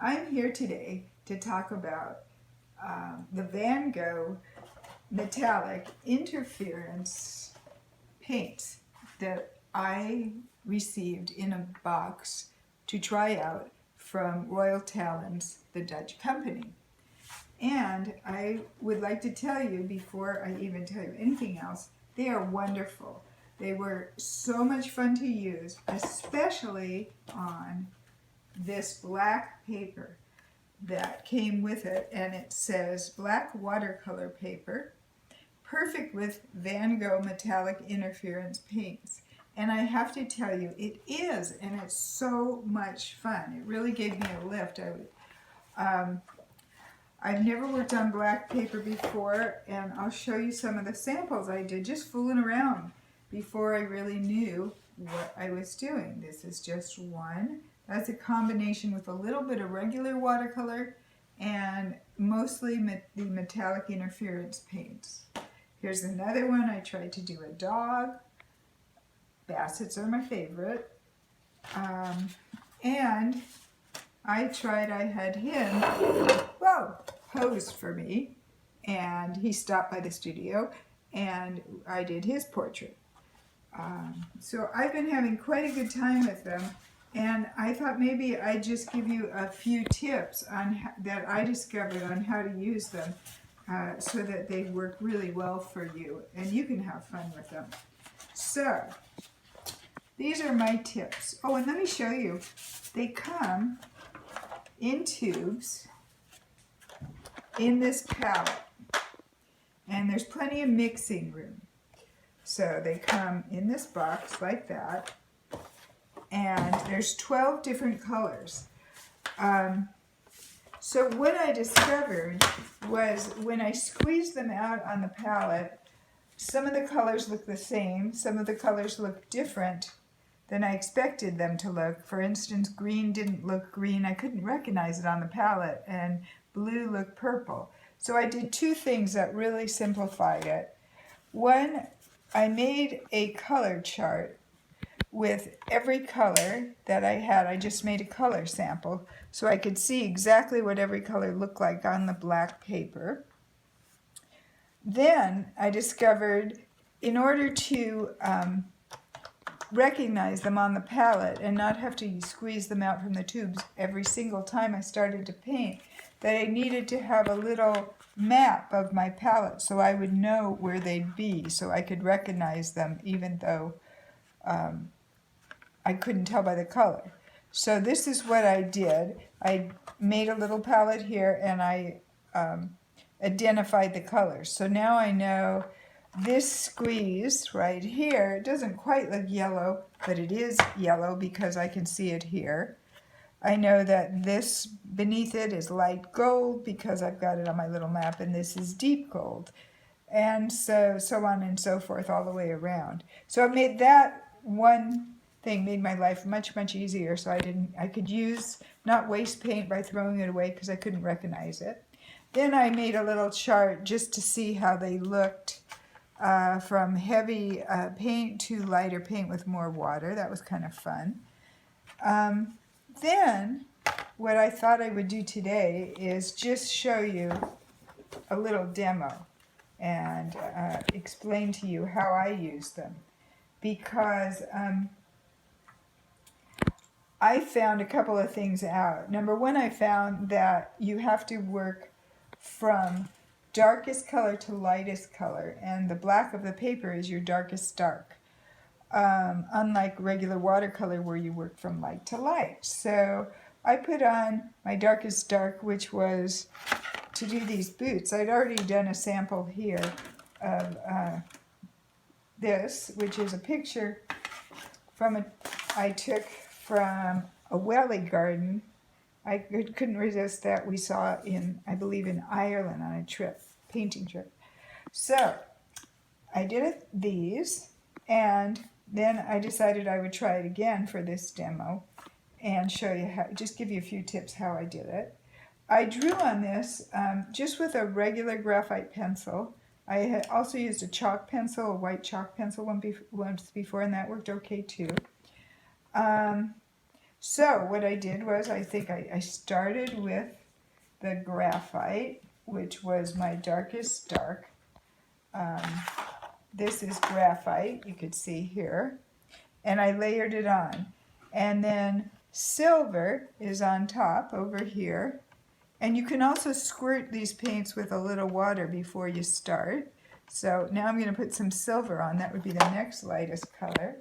I'm here today to talk about the Van Gogh metallic interference paints that I received in a box to try out from Royal Talens, the Dutch company. And I would like to tell you, before I even tell you anything else, they are wonderful. They were so much fun to use, especially on this black paper that came with it, and it says black watercolor paper, perfect with Van Gogh metallic interference paints. And I have to tell you, it is, and it's so much fun. It really gave me a lift. I've never worked on black paper before, and I'll show you some of the samples I did just fooling around before I really knew what I was doing. This is just one. That's a combination with a little bit of regular watercolor and mostly the metallic interference paints. Here's another one. I tried to do a dog. Bassets are my favorite. And I had him, pose for me, and he stopped by the studio, and I did his portrait. So I've been having quite a good time with them, and I thought maybe I'd just give you a few tips on that I discovered on how to use them so that they work really well for you, and you can have fun with them. So these are my tips. Oh, and let me show you. They come in tubes in this palette, and there's plenty of mixing room. So they come in this box like that, and there's 12 different colors. So what I discovered was when I squeezed them out on the palette, some of the colors look the same, some of the colors look different than I expected them to look. For instance, green didn't look green. I couldn't recognize it on the palette, and blue looked purple. So I did two things that really simplified it. One, I made a color chart with every color that I had. I just made a color sample so I could see exactly what every color looked like on the black paper. Then I discovered, in order to recognize them on the palette and not have to squeeze them out from the tubes every single time I started to paint, that I needed to have a little map of my palette so I would know where they'd be, so I could recognize them even though I couldn't tell by the color. So this is what I did. I made a little palette here, and I identified the colors. So now I know this squeeze right here, it doesn't quite look yellow, but it is yellow because I can see it here. I know that this beneath it is light gold because I've got it on my little map, and this is deep gold. And so on and so forth all the way around. So I made that one thing, made my life much, much easier, so I could not waste paint by throwing it away because I couldn't recognize it. Then I made a little chart just to see how they looked from heavy paint to lighter paint with more water. That was kind of fun. Then what I thought I would do today is just show you a little demo and explain to you how I use them, because I found a couple of things out. Number one, I found that you have to work from darkest color to lightest color, and the black of the paper is your darkest dark, unlike regular watercolor where you work from light to light. So I put on my darkest dark, which was to do these boots. I'd already done a sample here of this, which is a picture I took from a welly garden. I couldn't resist that. We saw I believe in Ireland on a painting trip. So I did these, and then I decided I would try it again for this demo and show you just give you a few tips how I did it. I drew on this just with a regular graphite pencil. I had also used a chalk pencil, a white chalk pencil once before, and that worked okay too. So what I did was, I think I started with the graphite, which was my darkest dark. This is graphite, you could see here, and I layered it on. And then silver is on top over here. And you can also squirt these paints with a little water before you start. So now I'm going to put some silver on. That would be the next lightest color.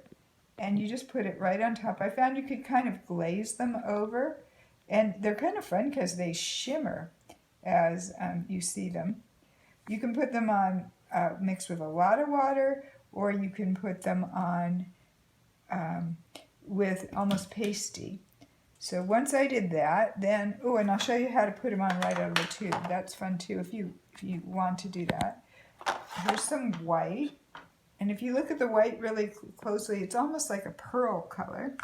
And you just put it right on top. I found you could kind of glaze them over. And they're kind of fun because they shimmer as you see them. You can put them on mixed with a lot of water, or you can put them on with almost pasty. So once I did that, then, oh, and I'll show you how to put them on right out of the tube. That's fun too if you want to do that. Here's some white. And if you look at the white really closely, it's almost like a pearl color.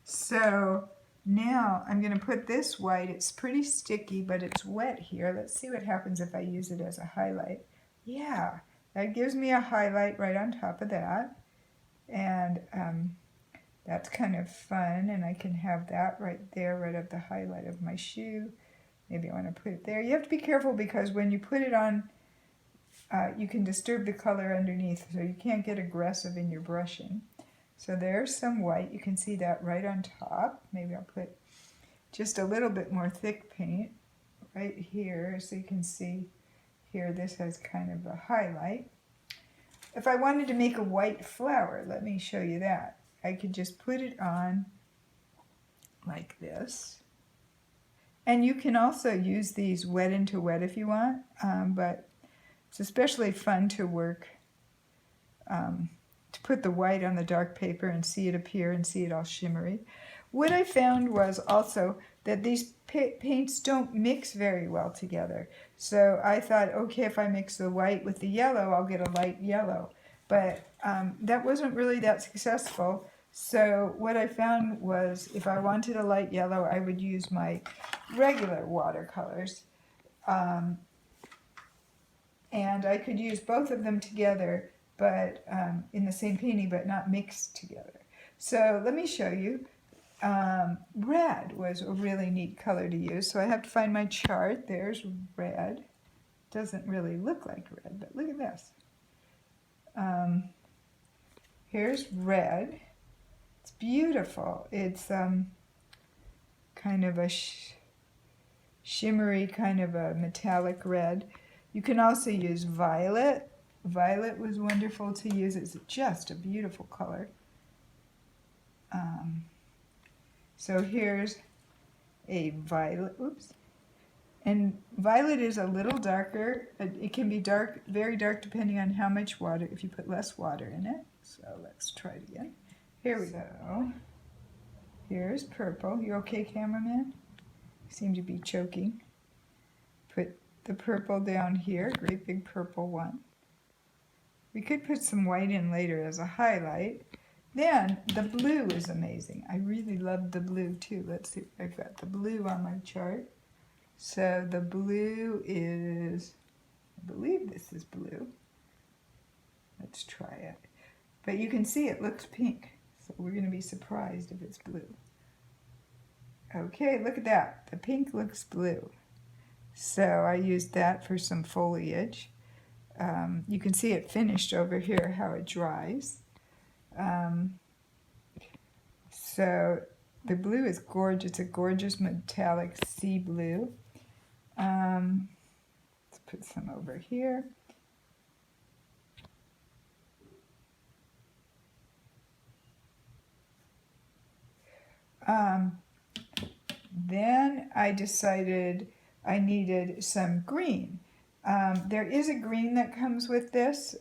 So now I'm going to put this white. It's pretty sticky, but it's wet here. Let's see what happens if I use it as a highlight. Yeah, that gives me a highlight right on top of that. And that's kind of fun, and I can have that right there, right at the highlight of my shoe. Maybe I want to put it there. You have to be careful because when you put it on, you can disturb the color underneath, so you can't get aggressive in your brushing. So there's some white. You can see that right on top. Maybe I'll put just a little bit more thick paint right here, so you can see here this has kind of a highlight. If I wanted to make a white flower, let me show you that. I could just put it on like this. And you can also use these wet into wet if you want, but it's especially fun to work, to put the white on the dark paper and see it appear and see it all shimmery. What I found was also that these paints don't mix very well together. So I thought, okay, if I mix the white with the yellow, I'll get a light yellow. But that wasn't really that successful. So what I found was if I wanted a light yellow, I would use my regular watercolors. And I could use both of them together, but in the same painting, but not mixed together. So let me show you. Red was a really neat color to use. So I have to find my chart. There's red. Doesn't really look like red, but look at this. Here's red. It's beautiful. It's kind of a shimmery, kind of a metallic red. You can also use violet. Violet was wonderful to use. It's just a beautiful color. So here's a violet. Oops. And violet is a little darker. It can be dark, very dark, depending on how much water, if you put less water in it. So let's try it again. Here we go. Here's purple. You okay, cameraman? You seem to be choking. Put the purple down here, great big purple one. We could put some white in later as a highlight. Then the blue is amazing. I really love the blue too. Let's see, I've got the blue on my chart. So the blue is, I believe this is blue. Let's try it. But you can see it looks pink. So we're going to be surprised if it's blue. Okay, look at that. The pink looks blue. So I used that for some foliage. You can see it finished over here, how it dries. So the blue is gorgeous. It's a gorgeous metallic sea blue. Let's put some over here. Then I decided I needed some green. There is a green that comes with this,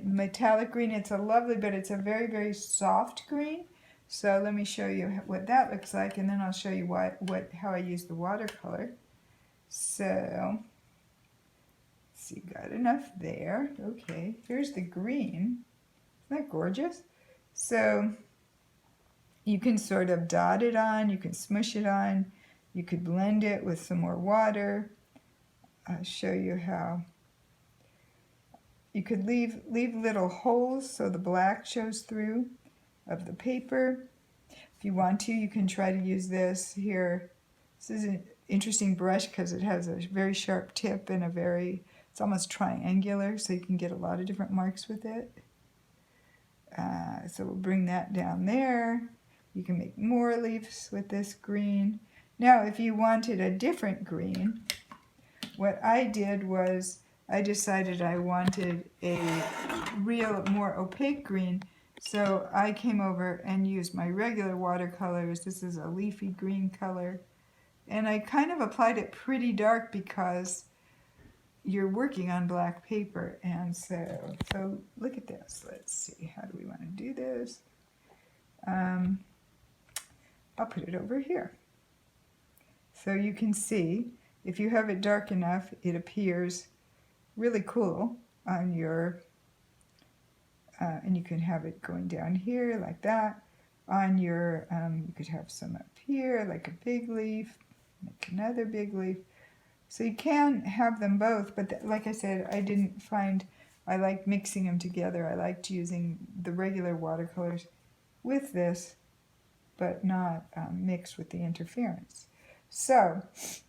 metallic green. It's a lovely, but it's a very, very soft green. So let me show you what that looks like, and then I'll show you how I use the watercolor. So, let's see, got enough there. Okay, here's the green. Isn't that gorgeous? So you can sort of dot it on, you can smush it on, you could blend it with some more water. I'll show you how. You could leave little holes so the black shows through of the paper. If you want to, you can try to use this here. This is an interesting brush because it has a very sharp tip and it's almost triangular, so you can get a lot of different marks with it. So we'll bring that down there. You can make more leaves with this green. Now, if you wanted a different green, what I did was I decided I wanted a real, more opaque green. So I came over and used my regular watercolors. This is a leafy green color. And I kind of applied it pretty dark because you're working on black paper. And so look at this. Let's see, how do we want to do this? I'll put it over here. So you can see, if you have it dark enough, it appears really cool on your, and you can have it going down here like that. On your, you could have some up here, like a big leaf, make another big leaf. So you can have them both, but like I said, I didn't find, I liked mixing them together. I liked using the regular watercolors with this, but not mixed with the interference. So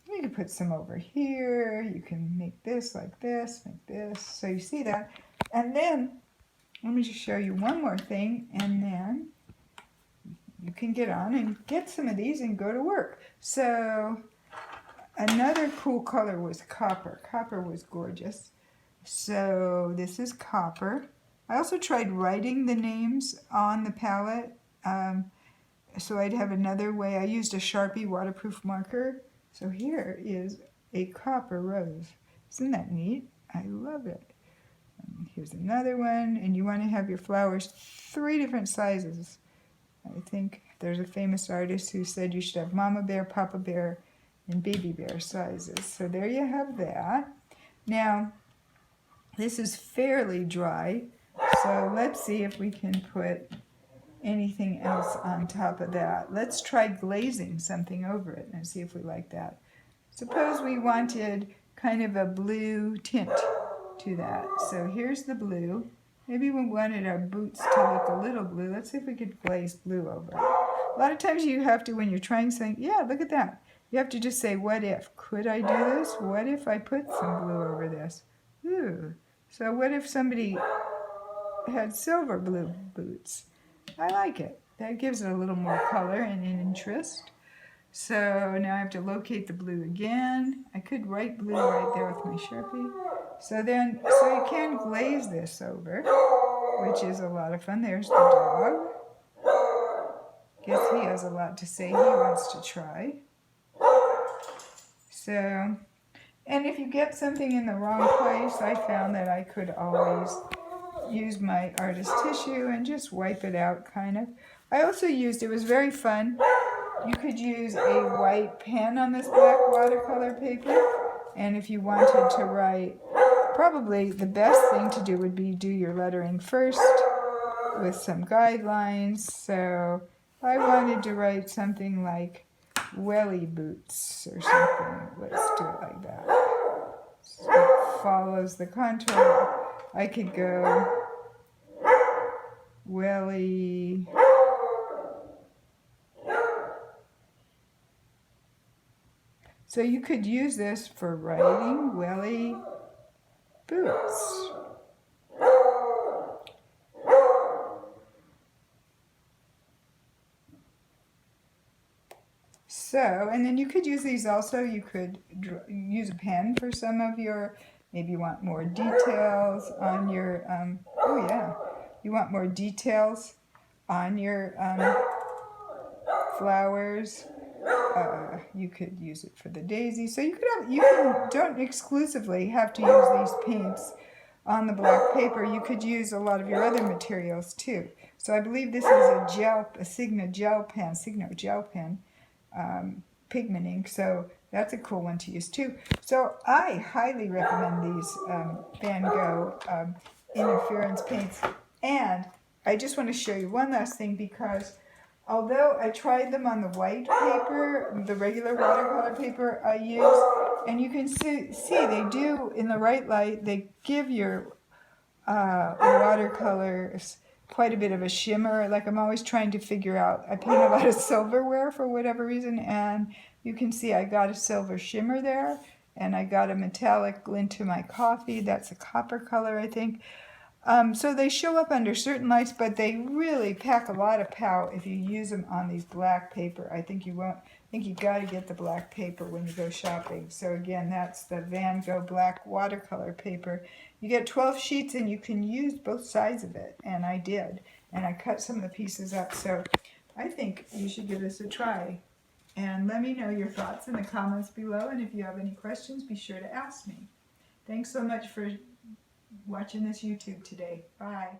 you can put some over here. You can make this like this, make this. So you see that. And then let me just show you one more thing, and then you can get on and get some of these and go to work. So another cool color was copper. Copper was gorgeous. So this is copper. I also tried writing the names on the palette. So I'd have another way. I used a Sharpie waterproof marker. So here is a copper rose. Isn't that neat? I love it. And here's another one. And you want to have your flowers 3 different sizes. I think there's a famous artist who said you should have Mama Bear, Papa Bear, and Baby Bear sizes. So there you have that. Now, this is fairly dry. So let's see if we can put anything else on top of that. Let's try glazing something over it and see if we like that. Suppose we wanted kind of a blue tint to that. So here's the blue. Maybe we wanted our boots to look a little blue. Let's see if we could glaze blue over it. A lot of times you have to, when you're trying something, yeah, look at that. You have to just say, what if? Could I do this? What if I put some blue over this? Ooh. So what if somebody had silver blue boots? I like it. That gives it a little more color and an interest. So now I have to locate the blue again. I could write blue right there with my Sharpie. So you can glaze this over, which is a lot of fun. There's the dog. Guess he has a lot to say. He wants to try. So, and if you get something in the wrong place, I found that I could always use my artist tissue and just wipe it out, kind of. I also used, it was very fun, you could use a white pen on this black watercolor paper, and if you wanted to write, probably the best thing to do would be do your lettering first with some guidelines. So I wanted to write something like welly boots or something. Let's do it like that. So it follows the contour. I could go welly. So you could use this for writing welly boots. So, and then you could use these also. You could use a pen for some of your, maybe you want more details on your, oh yeah, you want more details on your flowers. You could use it for the daisy. So don't exclusively have to use these paints on the black paper. You could use a lot of your other materials too. So I believe this is a Signo gel pen, pigmenting. So that's a cool one to use too. So I highly recommend these Van Gogh interference paints. And I just want to show you one last thing, because although I tried them on the white paper, the regular watercolor paper I use, and you can see they do, in the right light, they give your watercolors quite a bit of a shimmer. Like I'm always trying to figure out, I paint a lot of silverware for whatever reason, and you can see I got a silver shimmer there, and I got a metallic glint to my coffee. That's a copper color, I think. So they show up under certain lights, but they really pack a lot of pow if you use them on these black paper. I think you won't. I think you got to get the black paper when you go shopping. So again, that's the Van Gogh black watercolor paper. You get 12 sheets and you can use both sides of it, and I did. And I cut some of the pieces up. So I think you should give this a try. And let me know your thoughts in the comments below. And if you have any questions, be sure to ask me. Thanks so much for watching this YouTube today. Bye.